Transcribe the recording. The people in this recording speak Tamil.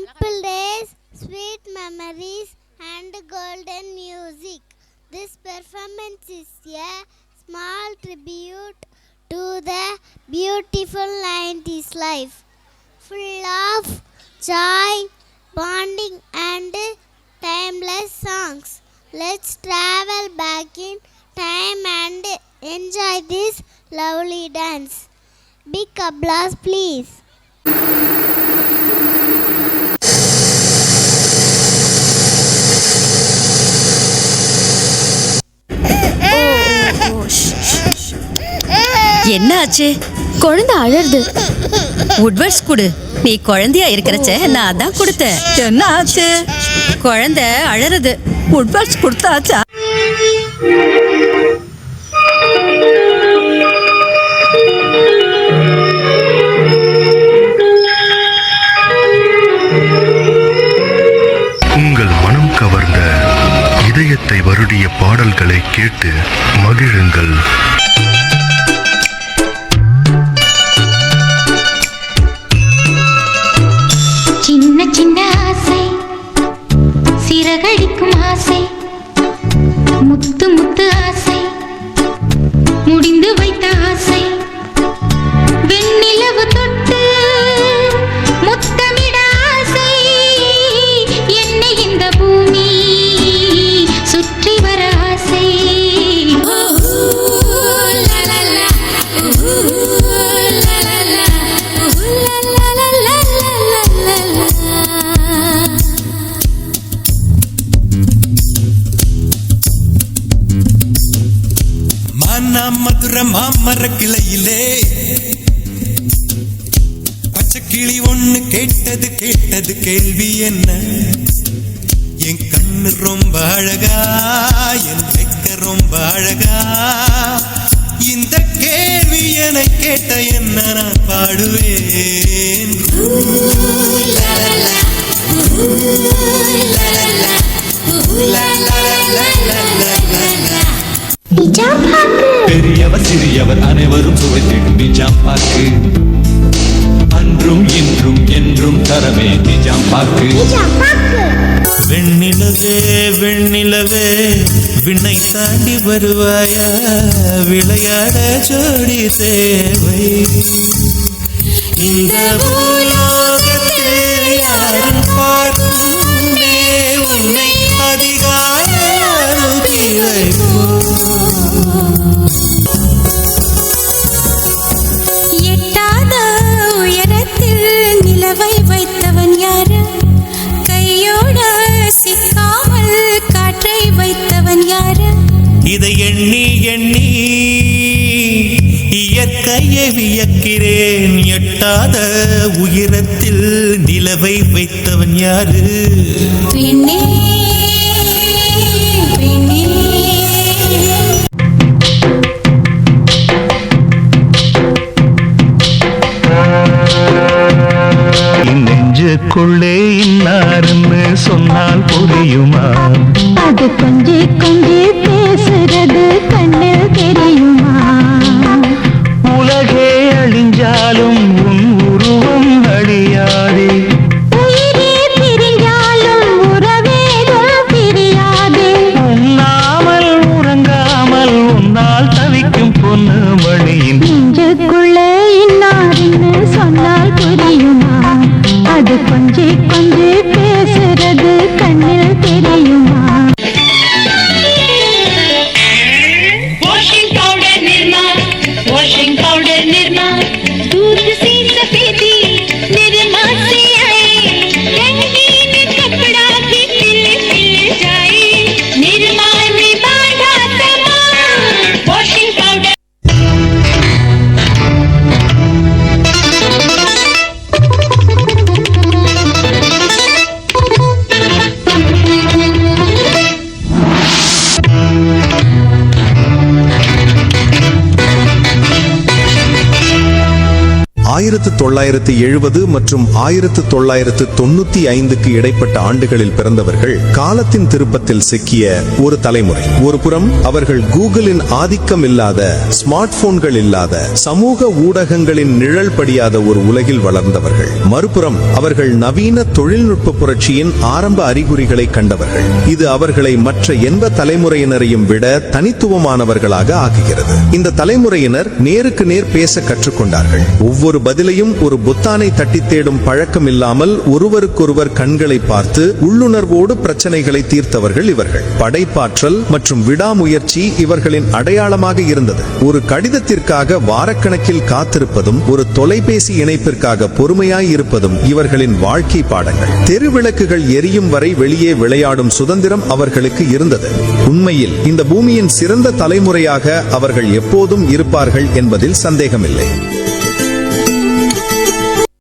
Simple days, sweet memories and golden music. This performance is a small tribute to the beautiful 90s life, full of joy, bonding and timeless songs. Let's travel back in time and enjoy this lovely dance. Big applause please. என்ன ஆச்சு? குழந்தை அழறது. உட்வர்ட்ஸ் குடு. நீ குழந்தையா இருக்கிறச்ச நான் அதான் கொடுத்தேன். என்ன ஆச்சு? குழந்தை அழறது. உட்வர்ட்ஸ் கொடுத்தாச்சா? உங்கள் மனம் கவர்ந்த இதயத்தை வருடிய பாடல்களை கேட்டு மகிழுங்கள். சின்ன சின்ன ஆசை, சிறகடிக்கும் ஆசை, முத்து முத்து ஆசை, முடிந்து வைத்த ஆசை, வெண்ணிலவு தொட்டு முத்தமிட ஆசை, என்னை இந்த பூமி சுற்றி வர ஆசை. மதுர மாமர கிளையிலே பச்சை கிளி ஒண்ணு கேட்டது கேள்வி என்ன? என் கண்ணு ரொம்ப அழகா, என் வெக்க ரொம்ப அழகா, இந்த கேள்வி என கேட்ட என்ன நான் பாடுவேன். பெரியவர் சிறியவர் அனைவரும் சுவைத்திடும் நிஜாம் பாக்கு. அன்றும் இன்றும் என்றும் தரமே நிஜாம் பாக்கு. வெண்ணிலவே வெண்ணிலவே விண்ணை தாண்டி வருவாயா, விளையாட ஜோடி தேவை. இந்த உலகத்தில் யாரும் பார்க்குமே உன்னை அதிகாரம் எட்டாத உயரத்தில் நிலவை வைத்தவன் யாரு? கையோட சிக்காமல் காற்றை வைத்தவன் யாரு? இதை எண்ணி எண்ணி இயற்கையை வியக்கிறேன். எட்டாத உயரத்தில் நிலவை வைத்தவன் யாரு? பெண்ணே பெண்ணே. நெஞ்சுக்குள்ளே இன்னாருன்னு சொன்னால் புரியுமா? அது கொஞ்சி கொஞ்சி பேசுறது கண்ணில் தெரியுமா? உலகே அழிஞ்சாலும் உன் உருவம் அழியாதே. உயிரே பிரிஞ்சாலும் உறவேதும் பிரியாதே. உண்ணாமல் உறங்காமல் உன்னால் தவிக்கும் பொண்ணு மணியின் நெஞ்சுக்குள்ளே இன்னாருன்னு சொன்னால் புரியுமா? அது கொஞ்சி கொஞ்சி பேசுறது கண்ணில் தெரியுமா? washing powder Nirma, दूध सी सफेदी निरमा से आई, रंगीन कपड़ा भी पिल पिल जाए, निरमा ने बांधा सामान washing powder. 1970 மற்றும் 1995க்கு இடைப்பட்ட ஆண்டுகளில் பிறந்தவர்கள் காலத்தின் திருப்பத்தில் சிக்கிய ஒரு தலைமுறை. ஒருபுறம் அவர்கள் கூகுளின் ஆதிக்கம் இல்லாத, ஸ்மார்ட் போன்கள் இல்லாத, சமூக ஊடகங்களின் நிழல் படியாத ஒரு உலகில் வளர்ந்தவர்கள். மறுபுறம் அவர்கள் நவீன தொழில்நுட்ப புரட்சியின் ஆரம்ப அறிகுறிகளை கண்டவர்கள். இது அவர்களை மற்ற எந்த தலைமுறையினரையும் விட தனித்துவமானவர்களாக ஆக்குகிறது. இந்த தலைமுறையினர் நேருக்கு நேர் பேச கற்றுக்கொண்டார்கள். ஒவ்வொரு பதிலையும் ஒரு பொத்தானை தட்டி தேடும் பழக்கம் இல்லாமல் ஒருவருக்கொருவர் கண்களை பார்த்து உள்ளுணர்வோடு பிரச்சனைகளை தீர்த்தவர்கள் இவர்கள். படைப்பாற்றல் மற்றும் விடாமுயற்சி இவர்களின் அடையாளமாக இருந்தது. ஒரு கடிதத்திற்காக வாரக்கணக்கில் காத்திருப்பதும் ஒரு தொலைபேசி இணைப்பிற்காக பொறுமையாய் இருப்பதும் இவர்களின் வாழ்க்கை பாடங்கள். தெருவிளக்குகள் எரியும் வரை வெளியே விளையாடும் சுதந்திரம் அவர்களுக்கு இருந்தது. உண்மையில் இந்த பூமியின் சிறந்த தலைமுறையாக அவர்கள் எப்போதும் இருப்பார்கள் என்பதில் சந்தேகமில்லை.